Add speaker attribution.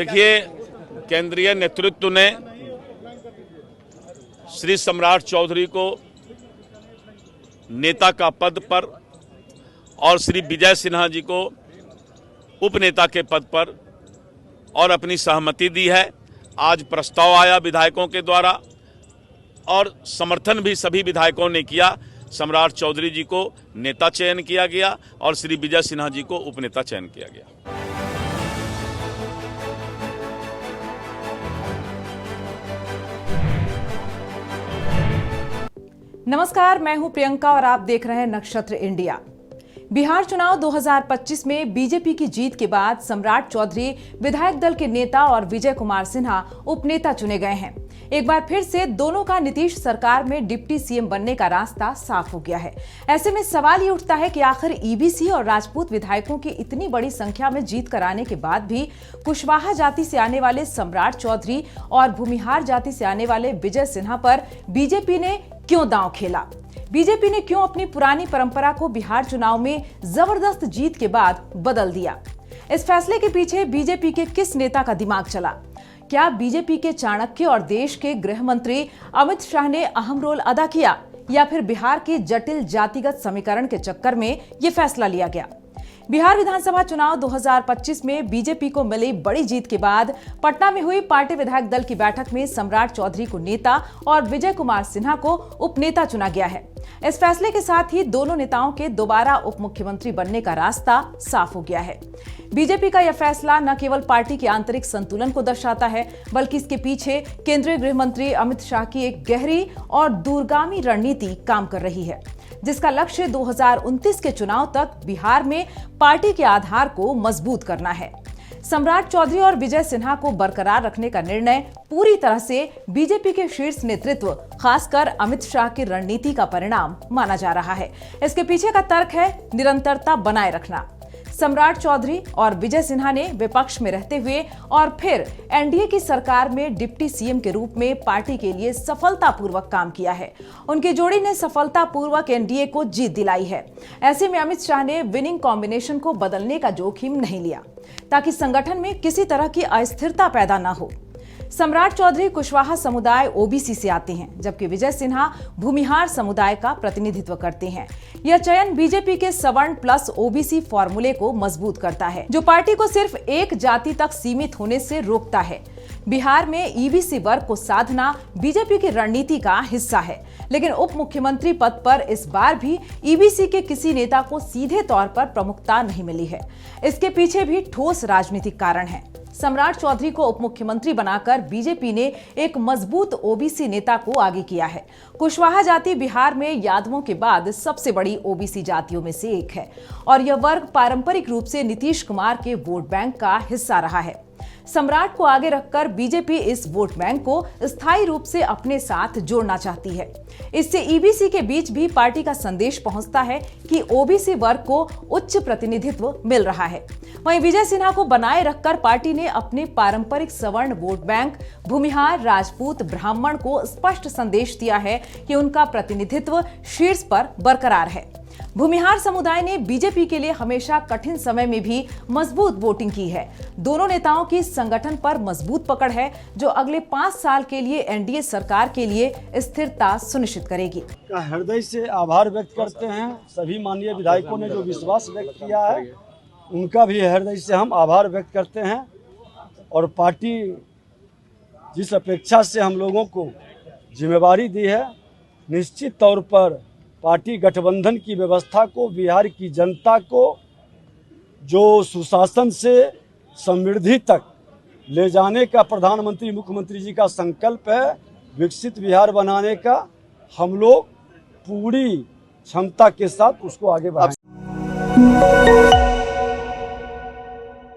Speaker 1: देखिए, केंद्रीय नेतृत्व ने श्री सम्राट चौधरी को नेता का पद पर और श्री विजय सिन्हा जी को उपनेता के पद पर और अपनी सहमति दी है। आज प्रस्ताव आया विधायकों के द्वारा और समर्थन भी सभी विधायकों ने किया। सम्राट चौधरी जी को नेता चयन किया गया और श्री विजय सिन्हा जी को उपनेता चयन किया गया।
Speaker 2: नमस्कार, मैं हूं प्रियंका और आप देख रहे हैं नक्षत्र इंडिया। बिहार चुनाव 2025 में बीजेपी की जीत के बाद सम्राट चौधरी विधायक दल के नेता और विजय कुमार सिन्हा उपनेता चुने गए हैं। एक बार फिर से दोनों का नीतीश सरकार में डिप्टी सीएम बनने का रास्ता साफ हो गया है। ऐसे में सवाल ये उठता है कि आखिर ईबीसी और राजपूत विधायकों की इतनी बड़ी संख्या में जीत कराने के बाद भी कुशवाहा जाति से आने वाले सम्राट चौधरी और भूमिहार जाति से आने वाले विजय सिन्हा पर बीजेपी ने क्यों दांव खेला? बीजेपी ने क्यों अपनी पुरानी परंपरा को बिहार चुनाव में जबरदस्त जीत के बाद बदल दिया? इस फैसले के पीछे बीजेपी के किस नेता का दिमाग चला? क्या बीजेपी के चाणक्य और देश के गृह मंत्री अमित शाह ने अहम रोल अदा किया या फिर बिहार के जटिल जातिगत समीकरण के चक्कर में यह फैसला लिया गया? बिहार विधानसभा चुनाव 2025 में बीजेपी को मिली बड़ी जीत के बाद पटना में हुई पार्टी विधायक दल की बैठक में सम्राट चौधरी को नेता और विजय कुमार सिन्हा को उपनेता चुना गया है। इस फैसले के साथ ही दोनों नेताओं के दोबारा उप मुख्यमंत्री बनने का रास्ता साफ हो गया है। बीजेपी का यह फैसला न केवल पार्टी के आंतरिक संतुलन को दर्शाता है, बल्कि इसके पीछे केंद्रीय गृह मंत्री अमित शाह की एक गहरी और दूरगामी रणनीति काम कर रही है, जिसका लक्ष्य 2029 के चुनाव तक बिहार में पार्टी के आधार को मजबूत करना है। सम्राट चौधरी और विजय सिन्हा को बरकरार रखने का निर्णय पूरी तरह से बीजेपी के शीर्ष नेतृत्व, खासकर अमित शाह की रणनीति का परिणाम माना जा रहा है। इसके पीछे का तर्क है निरंतरता बनाए रखना। सम्राट चौधरी और विजय सिन्हा ने विपक्ष में रहते हुए और फिर एनडीए की सरकार में डिप्टी सीएम के रूप में पार्टी के लिए सफलतापूर्वक काम किया है। उनकी जोड़ी ने सफलतापूर्वक एनडीए को जीत दिलाई है। ऐसे में अमित शाह ने विनिंग कॉम्बिनेशन को बदलने का जोखिम नहीं लिया ताकि संगठन में किसी तरह की अस्थिरता पैदा न हो। सम्राट चौधरी कुशवाहा समुदाय ओबीसी से आते हैं, जबकि विजय सिन्हा भूमिहार समुदाय का प्रतिनिधित्व करते हैं। यह चयन बीजेपी के सवर्ण प्लस ओबीसी फॉर्मूले को मजबूत करता है, जो पार्टी को सिर्फ एक जाति तक सीमित होने से रोकता है। बिहार में ईबीसी वर्ग को साधना बीजेपी की रणनीति का हिस्सा है, लेकिन उप मुख्यमंत्री पद पर इस बार भी ईबीसी के किसी नेता को सीधे तौर पर प्रमुखता नहीं मिली है। इसके पीछे भी ठोस राजनीतिक कारण है। सम्राट चौधरी को उप मुख्यमंत्री बनाकर बीजेपी ने एक मजबूत ओबीसी नेता को आगे किया है। कुशवाहा जाति बिहार में यादवों के बाद सबसे बड़ी ओबीसी जातियों में से एक है और यह वर्ग पारंपरिक रूप से नीतीश कुमार के वोट बैंक का हिस्सा रहा है। सम्राट को आगे रखकर बीजेपी इस वोट बैंक को स्थायी रूप से अपने साथ जोड़ना चाहती है। इससे ईबीसी के बीच भी पार्टी का संदेश पहुंचता है कि ओबीसी वर्ग को उच्च प्रतिनिधित्व मिल रहा है। वहीं विजय सिन्हा को बनाए रखकर पार्टी ने अपने पारंपरिक सवर्ण वोट बैंक भूमिहार, राजपूत, ब्राह्मण को स्पष्ट संदेश दिया है कि उनका प्रतिनिधित्व शीर्ष पर बरकरार है। भूमिहार समुदाय ने बीजेपी के लिए हमेशा कठिन समय में भी मजबूत वोटिंग की है। दोनों नेताओं की संगठन पर मजबूत पकड़ है, जो अगले 5 साल के लिए एनडीए सरकार के लिए स्थिरता सुनिश्चित करेगी।
Speaker 3: हृदय से आभार व्यक्त करते हैं सभी माननीय विधायकों ने जो विश्वास व्यक्त किया है, उनका भी हृदय से हम आभार व्यक्त करते हैं। और पार्टी जिस अपेक्षा से हम लोगों को जिम्मेवारी दी है, निश्चित तौर पर पार्टी गठबंधन की व्यवस्था को, बिहार की जनता को जो सुशासन से समृद्धि तक ले जाने का प्रधानमंत्री मुख्यमंत्री जी का संकल्प है, विकसित बिहार बनाने का, हम लोग पूरी क्षमता के साथ उसको आगे बढ़ाएंगे।